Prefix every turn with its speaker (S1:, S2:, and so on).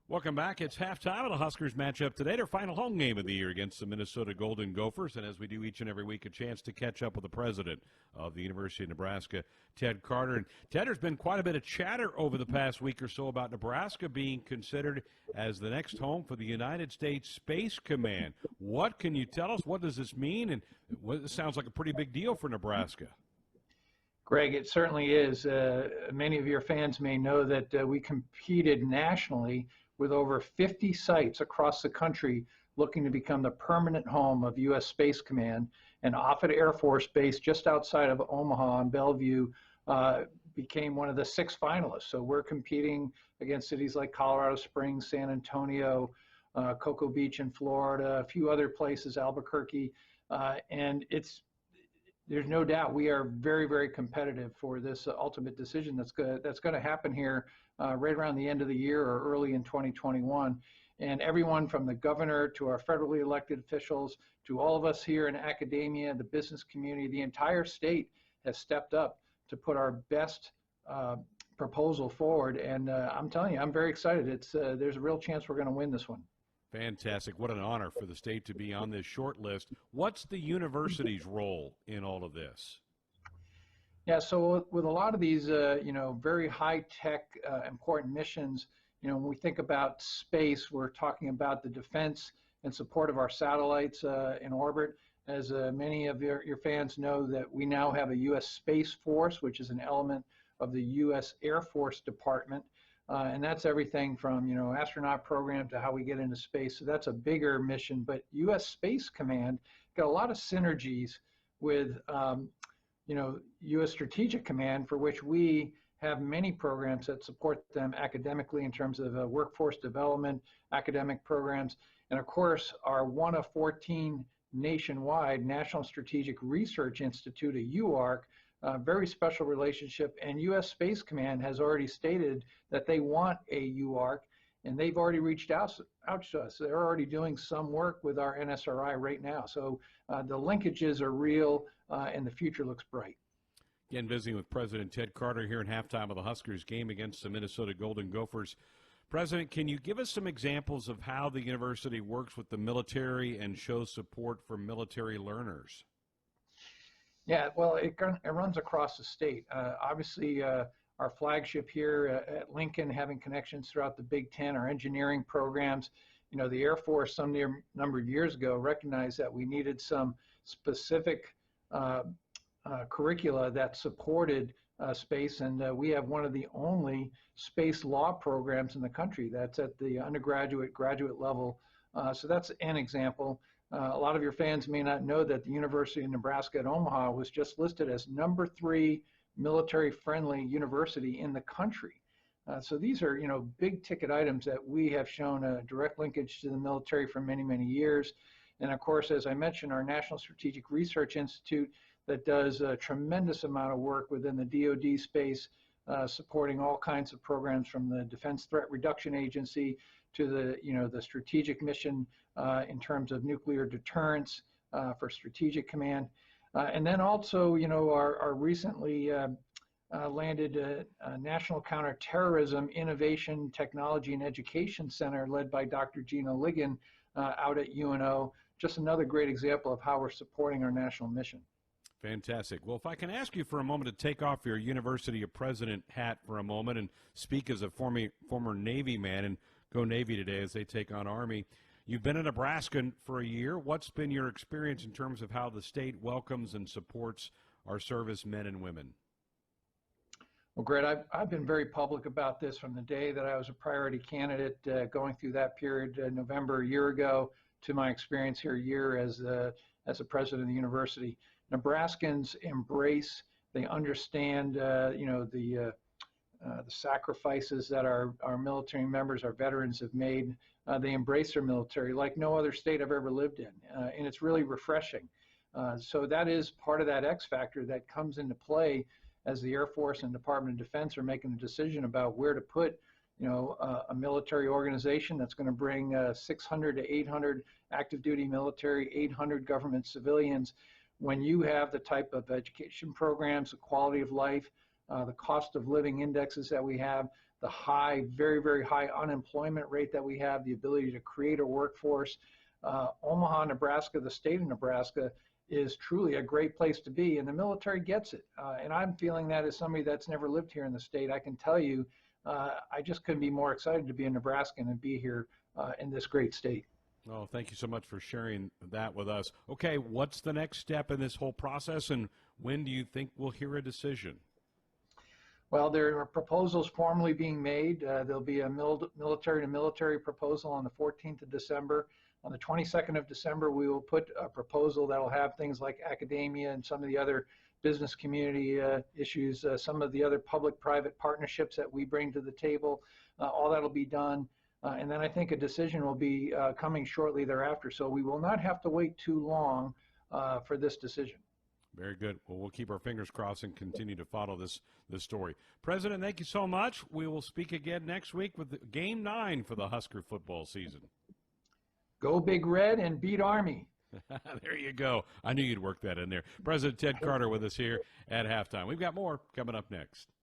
S1: Welcome back. It's halftime of the Huskers matchup today, their final home game of the year against the Minnesota Golden Gophers. And as we do each and every week, a chance to catch up with the president of the University of Nebraska, Ted Carter. And Ted, there's been quite a bit of chatter over the past week or so about Nebraska being considered as the next home for the United States Space Command. What can you tell us? What does this mean? And it sounds like a pretty big deal for Nebraska.
S2: Greg, it certainly is. Many of your fans may know that we competed nationally with over 50 sites across the country looking to become the permanent home of U.S. Space Command. And Offutt Air Force Base, just outside of Omaha and Bellevue, became one of the 6 finalists. So we're competing against cities like Colorado Springs, San Antonio, Cocoa Beach in Florida, a few other places, Albuquerque, and there's no doubt we are very, very competitive for this ultimate decision that's going to happen here right around the end of the year or early in 2021. And everyone from the governor to our federally elected officials to all of us here in academia, the business community, the entire state has stepped up to put our best proposal forward. And I'm telling you, I'm very excited. There's a real chance we're going to win this one.
S1: Fantastic. What an honor for the state to be on this short list. What's the university's role in all of this?
S2: Yeah, so with a lot of these, very high-tech, important missions, when we think about space, we're talking about the defense and support of our satellites in orbit. As many of your fans know, that we now have a U.S. Space Force, which is an element of the U.S. Air Force Department. And that's everything from, astronaut program to how we get into space. So that's a bigger mission. But U.S. Space Command got a lot of synergies with, U.S. Strategic Command, for which we have many programs that support them academically in terms of workforce development, academic programs. And of course, our one of 14 nationwide National Strategic Research Institute, a UARC, very special relationship, and U.S. Space Command has already stated that they want a UARC, and they've already reached out to us. They're already doing some work with our NSRI right now. So the linkages are real, and the future looks bright.
S1: Again, visiting with President Ted Carter here in halftime of the Huskers game against the Minnesota Golden Gophers. President, can you give us some examples of how the university works with the military and shows support for military learners?
S2: Yeah, well, it runs across the state. Obviously, our flagship here at Lincoln, having connections throughout the Big Ten, our engineering programs. The Air Force, some number of years ago, recognized that we needed some specific curricula that supported space, and we have one of the only space law programs in the country that's at the undergraduate, graduate level. So that's an example. A lot of your fans may not know that the University of Nebraska at Omaha was just listed as number 3 military-friendly university in the country. So these are, big ticket items that we have shown a direct linkage to the military for many, many years. And of course, as I mentioned, our National Strategic Research Institute that does a tremendous amount of work within the DoD space, supporting all kinds of programs from the Defense Threat Reduction Agency to the strategic mission in terms of nuclear deterrence for Strategic Command. And then also, our recently landed National Counterterrorism Innovation, Technology, and Education Center led by Dr. Gina Ligon out at UNO. Just another great example of how we're supporting our national mission.
S1: Fantastic. Well, if I can ask you for a moment to take off your University of President hat for a moment and speak as a former Navy man, and go Navy today as they take on Army. You've been a Nebraskan for a year. What's been your experience in terms of how the state welcomes and supports our servicemen and women?
S2: Well, Greg, I've been very public about this from the day that I was a priority candidate, going through that period, November a year ago, to my experience here a year as a president of the university. Nebraskans embrace, they understand, the sacrifices that our military members, our veterans have made. They embrace their military like no other state I've ever lived in, and it's really refreshing. So that is part of that X factor that comes into play as the Air Force and Department of Defense are making a decision about where to put, a military organization that's going to bring 600 to 800 active duty military, 800 government civilians. When you have the type of education programs, the quality of life, the cost of living indexes that we have, the high, very, very high unemployment rate that we have, the ability to create a workforce. Omaha, Nebraska, the state of Nebraska, is truly a great place to be, and the military gets it. And I'm feeling that as somebody that's never lived here in the state. I can tell you, I just couldn't be more excited to be a Nebraskan and be here in this great state.
S1: Oh, thank you so much for sharing that with us. Okay, what's the next step in this whole process, and when do you think we'll hear a decision?
S2: Well, there are proposals formally being made. There'll be a military-to-military proposal on the 14th of December. On the 22nd of December, we will put a proposal that will have things like academia and some of the other business community issues, some of the other public-private partnerships that we bring to the table. All that will be done. And then I think a decision will be coming shortly thereafter. So we will not have to wait too long for this decision.
S1: Very good. Well, we'll keep our fingers crossed and continue to follow this story. President, thank you so much. We will speak again next week with Game 9 for the Husker football season.
S2: Go Big Red and beat Army.
S1: There you go. I knew you'd work that in there. President Ted Carter with us here at halftime. We've got more coming up next.